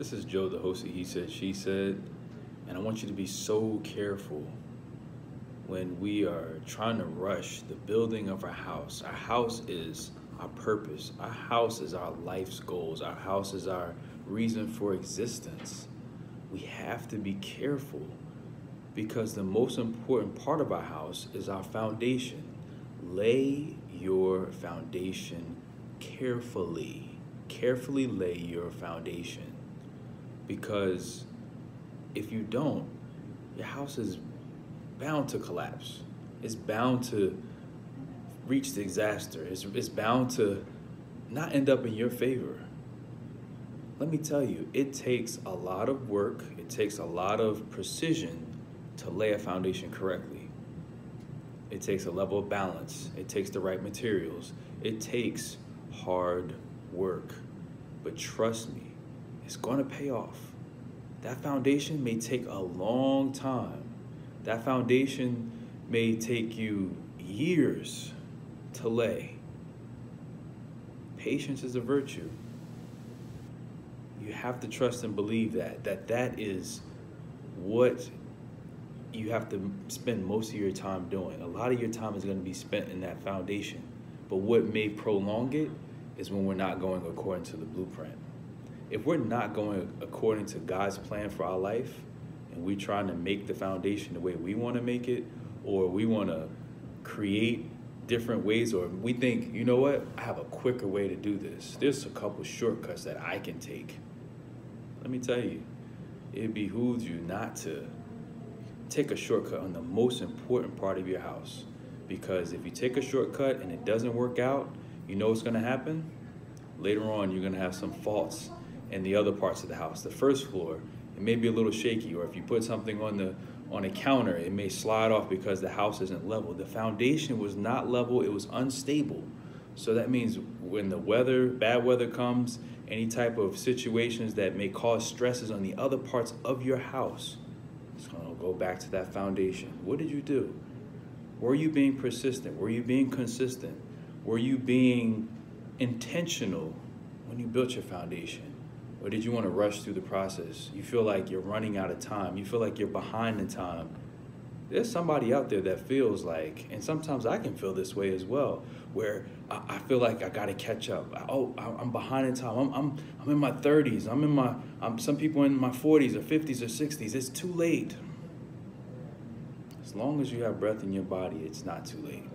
This is Joe, the host of He Said, She Said, and I want you to be so careful when we are trying to rush the building of our house. Our house is our purpose. Our house is our life's goals. Our house is our reason for existence. We have to be careful because the most important part of our house is our foundation. Lay your foundation carefully. Carefully lay your foundation. Because if you don't, your house is bound to collapse. It's bound to reach disaster. It's bound to not end up in your favor. Let me tell you, it takes a lot of work. It takes a lot of precision to lay a foundation correctly. It takes a level of balance. It takes the right materials. It takes hard work. But trust me, it's going to pay off. That foundation may take a long time. That foundation may take you years to lay. Patience is a virtue. You have to trust and believe that is what you have to spend most of your time doing. A lot of your time is going to be spent in that foundation. But what may prolong it is when we're not going according to the blueprint. If we're not going according to God's plan for our life, and we're trying to make the foundation the way we want to make it, or we want to create different ways, or we think, you know what, I have a quicker way to do this. There's a couple shortcuts that I can take. Let me tell you, it behooves you not to take a shortcut on the most important part of your house. Because if you take a shortcut and it doesn't work out, you know what's going to happen? Later on, you're going to have some faults in the other parts of the house. The first floor, it may be a little shaky, or if you put something on a counter, it may slide off because the house isn't level. The foundation was not level, it was unstable. So that means when the bad weather comes, any type of situations that may cause stresses on the other parts of your house, it's gonna go back to that foundation. What did you do? Were you being persistent? Were you being consistent? Were you being intentional when you built your foundation? Or did you want to rush through the process? You feel like you're running out of time. You feel like you're behind in time. There's somebody out there that feels like, and sometimes I can feel this way as well, where I feel like I got to catch up. I'm behind in time. I'm in my 30s. Some people in my 40s or 50s or 60s. It's too late. As long as you have breath in your body, it's not too late.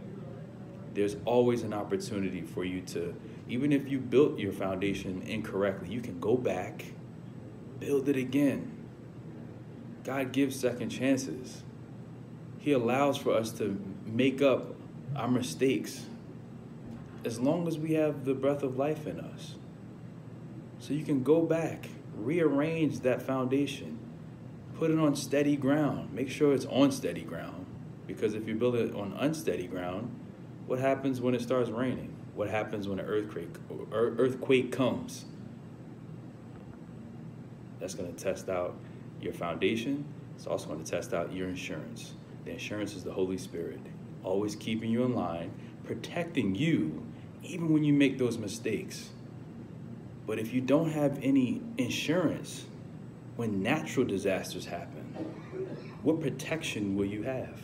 There's always an opportunity for you to, even if you built your foundation incorrectly, you can go back, build it again. God gives second chances. He allows for us to make up our mistakes as long as we have the breath of life in us. So you can go back, rearrange that foundation, put it on steady ground. Make sure it's on steady ground, because if you build it on unsteady ground, what happens when it starts raining? What happens when an earthquake comes? That's going to test out your foundation. It's also going to test out your insurance. The insurance is the Holy Spirit, always keeping you in line, protecting you even when you make those mistakes. But if you don't have any insurance when natural disasters happen, what protection will you have?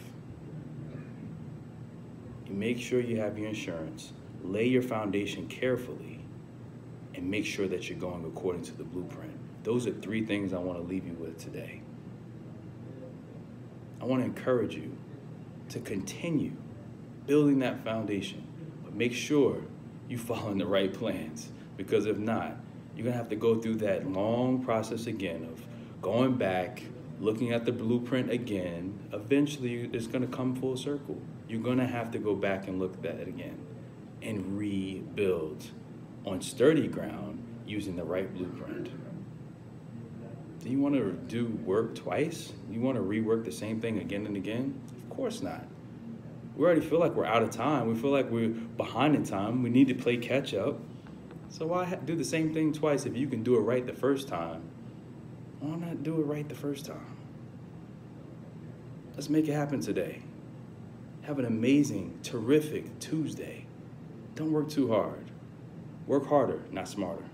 You make sure you have your insurance, lay your foundation carefully, and make sure that you're going according to the blueprint. Those are 3 things I want to leave you with today. I want to encourage you to continue building that foundation, but make sure you follow the right plans, because if not, you're going to have to go through that long process again of going back, looking at the blueprint again. Eventually, it's going to come full circle. You're going to have to go back and look at it again and rebuild on sturdy ground using the right blueprint. Do you want to do work twice? You want to rework the same thing again and again? Of course not. We already feel like we're out of time. We feel like we're behind in time. We need to play catch up. So why do the same thing twice if you can do it right the first time? Why not do it right the first time? Let's make it happen today. Have an amazing, terrific Tuesday. Don't work too hard. Work harder, not smarter.